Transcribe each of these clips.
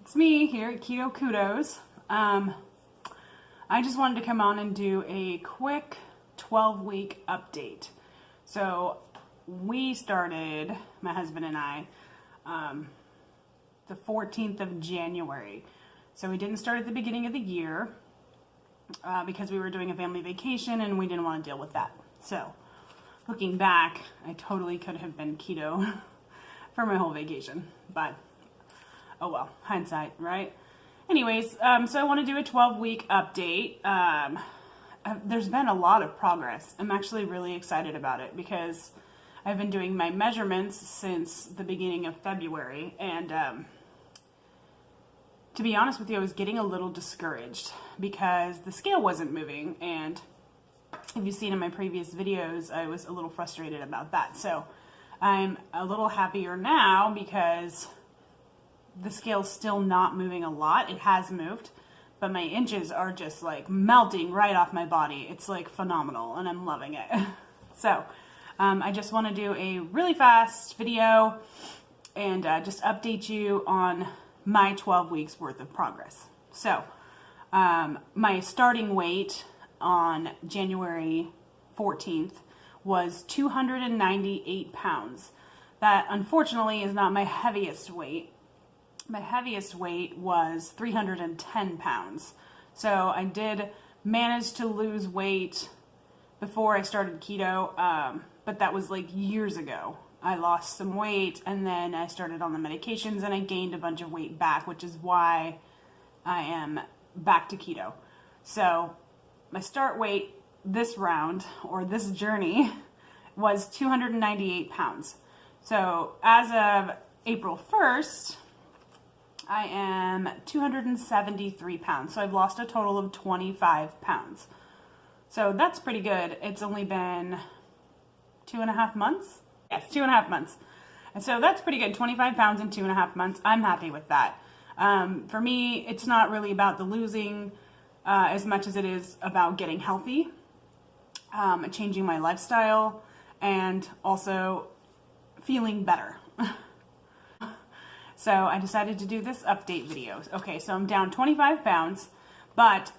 It's me here at Keto Kudos. I just wanted to come on and do a quick 12-week update. So we started, my husband and I, the 14th of January. So we didn't start at the beginning of the year because we were doing a family vacation and we didn't want to deal with that. So looking back, I totally could have been keto for my whole vacation, but oh well, hindsight, right? Anyways, so I want to do a 12-week update. There's been a lot of progress. I'm actually really excited about it because I've been doing my measurements since the beginning of February, and to be honest with you, I was getting a little discouraged because the scale wasn't moving, and if you've seen in my previous videos, I was a little frustrated about that. So I'm a little happier now because the scale's still not moving a lot. It has moved, but my inches are just like melting right off my body. It's like phenomenal, and I'm loving it. So I just want to do a really fast video and just update you on my 12 weeks worth of progress. So my starting weight on January 14th was 298 pounds. That unfortunately is not my heaviest weight. My heaviest weight was 310 pounds. So I did manage to lose weight before I started keto, but that was like years ago. I lost some weight and then I started on the medications and I gained a bunch of weight back, which is why I am back to keto. So my start weight this round, or this journey, was 298 pounds. So as of April 1st, I am 273 pounds. So I've lost a total of 25 pounds. So that's pretty good. It's only been 2.5 months. Yes, 2.5 months. And so that's pretty good. 25 pounds in 2.5 months. I'm happy with that. For me, it's not really about the losing as much as it is about getting healthy, changing my lifestyle, and also feeling better. So I decided to do this update video. Okay, so I'm down 25 pounds, but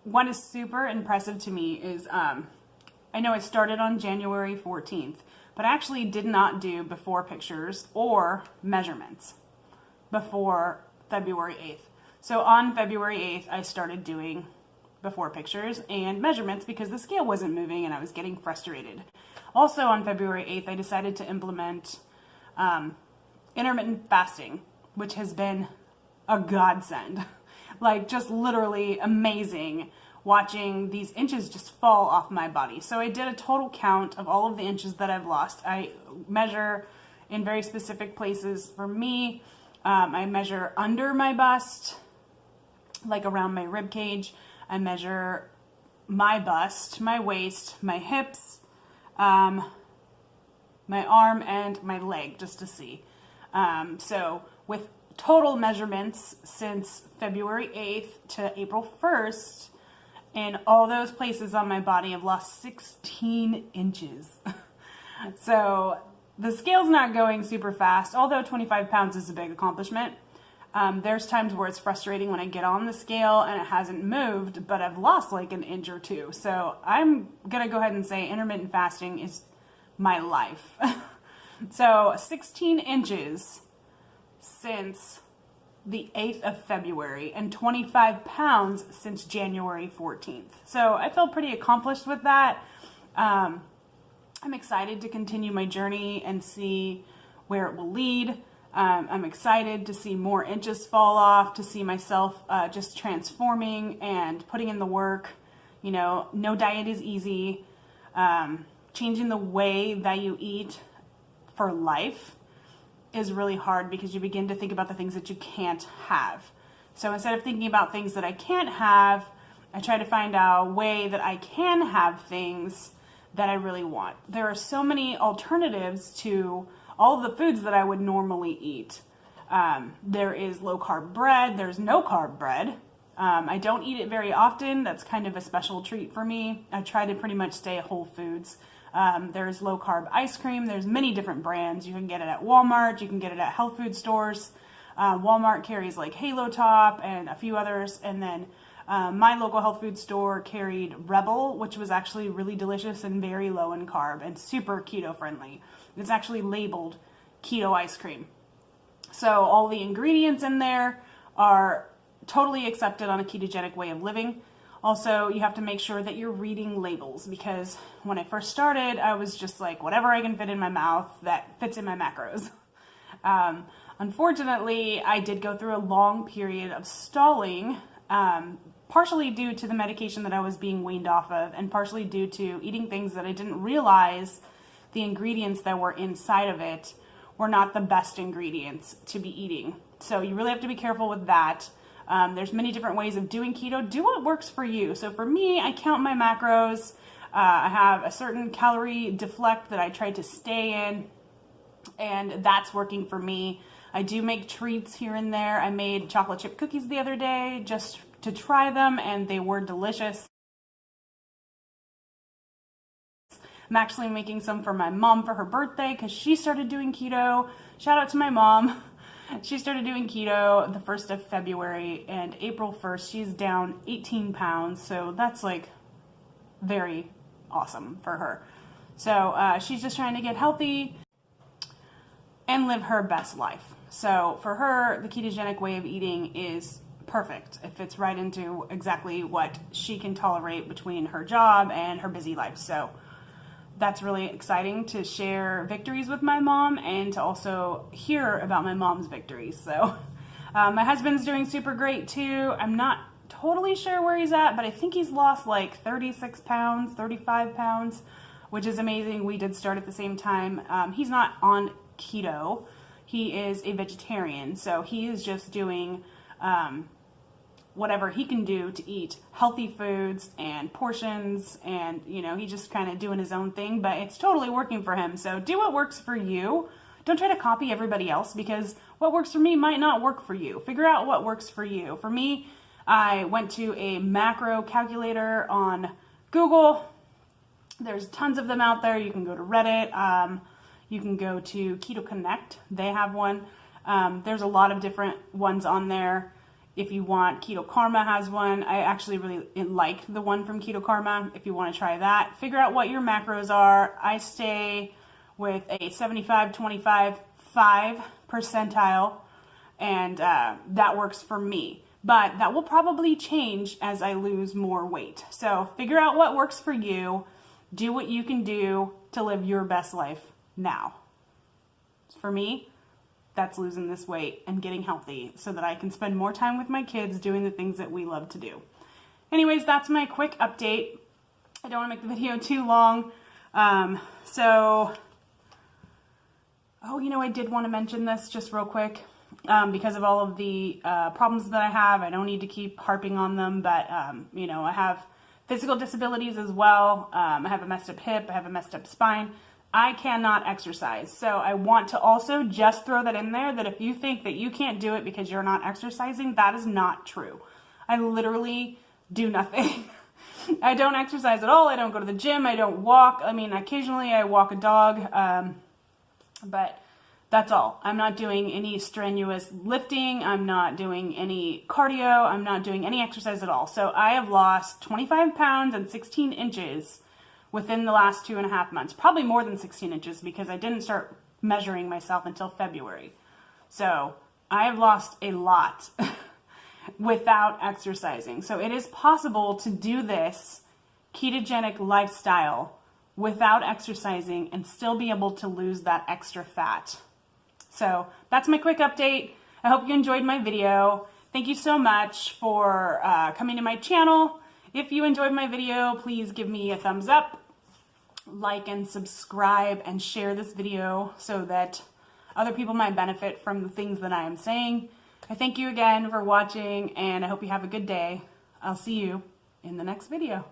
what is super impressive to me is, I know I started on January 14th, but I actually did not do before pictures or measurements before February 8th. So on February 8th, I started doing before pictures and measurements because the scale wasn't moving and I was getting frustrated. Also on February 8th, I decided to implement intermittent fasting, which has been a godsend. Like just literally amazing watching these inches just fall off my body. So I did a total count of all of the inches that I've lost. I measure in very specific places. For me, I measure under my bust, like around my rib cage. I measure my bust, my waist, my hips, my arm, and my leg, just to see. So with total measurements since February 8th to April 1st, in all those places on my body, I've lost 16 inches. So the scale's not going super fast, although 25 pounds is a big accomplishment. There's times where it's frustrating when I get on the scale and it hasn't moved, but I've lost like an inch or two. So I'm going to go ahead and say intermittent fasting is my life. So 16 inches since the 8th of February and 25 pounds since January 14th. So I feel pretty accomplished with that. I'm excited to continue my journey and see where it will lead. I'm excited to see more inches fall off, to see myself just transforming and putting in the work. You know, no diet is easy. Changing the way that you eat for life is really hard because you begin to think about the things that you can't have. So instead of thinking about things that I can't have, I try to find a way that I can have things that I really want. There are so many alternatives to all of the foods that I would normally eat. There is low carb bread, there's no carb bread. I don't eat it very often. That's kind of a special treat for me. I try to pretty much stay whole foods. There's low carb ice cream. There's many different brands. You can get it at Walmart. You can get it at health food stores. Walmart carries like Halo Top and a few others. And then my local health food store carried Rebel, which was actually really delicious and very low in carb and super keto friendly. It's actually labeled keto ice cream. So all the ingredients in there are totally accepted on a ketogenic way of living. Also, you have to make sure that you're reading labels, because when I first started, I was just like, whatever I can fit in my mouth that fits in my macros. Unfortunately, I did go through a long period of stalling, partially due to the medication that I was being weaned off of, and partially due to eating things that I didn't realize the ingredients that were inside of it were not the best ingredients to be eating. So you really have to be careful with that. There's many different ways of doing keto. Do what works for you. So for me, I count my macros. I have a certain calorie deflect that I try to stay in, and that's working for me. I do make treats here and there. I made chocolate chip cookies the other day just to try them, and they were delicious. I'm actually making some for my mom for her birthday because she started doing keto. Shout out to my mom. She started doing keto the 1st of February, and April 1st, she's down 18 pounds. So that's like very awesome for her. So she's just trying to get healthy and live her best life. So for her, the ketogenic way of eating is perfect. It fits right into exactly what she can tolerate between her job and her busy life. So that's really exciting to share victories with my mom and to also hear about my mom's victories. So my husband's doing super great too. I'm not totally sure where he's at, but I think he's lost like 36 pounds, 35 pounds, which is amazing. We did start at the same time. He's not on keto. He is a vegetarian, so he is just doing whatever he can do to eat healthy foods and portions, and he's just kind of doing his own thing, but it's totally working for him. So do what works for you. Don't try to copy everybody else, because what works for me might not work for you. Figure out what works for you. For me, I went to a macro calculator on Google. There's tons of them out there. You can go to Reddit. You can go to Keto Connect. They have one. There's a lot of different ones on there. If you want, Keto Karma has one. I actually really like the one from Keto Karma. If you want to try that, figure out what your macros are. I stay with a 75, 25, 5 percentile, and that works for me. But that will probably change as I lose more weight. So figure out what works for you. Do what you can do to live your best life now. For me, that's losing this weight and getting healthy so that I can spend more time with my kids doing the things that we love to do. Anyways, that's my quick update. I don't want to make the video too long. I did want to mention this just real quick because of all of the problems that I have. I don't need to keep harping on them, but I have physical disabilities as well. I have a messed up hip. I have a messed up spine. I cannot exercise. So I want to also just throw that in there, that if you think that you can't do it because you're not exercising, that is not true. I literally do nothing. I don't exercise at all. I don't go to the gym. I don't walk. I mean, occasionally I walk a dog, but that's all. I'm not doing any strenuous lifting. I'm not doing any cardio. I'm not doing any exercise at all. So I have lost 25 pounds and 16 inches within the last 2.5 months, probably more than 16 inches because I didn't start measuring myself until February. So I have lost a lot without exercising. So it is possible to do this ketogenic lifestyle without exercising and still be able to lose that extra fat. So that's my quick update. I hope you enjoyed my video. Thank you so much for coming to my channel. If you enjoyed my video, please give me a thumbs up, like and subscribe, and share this video so that other people might benefit from the things that I am saying. I thank you again for watching, and I hope you have a good day. I'll see you in the next video.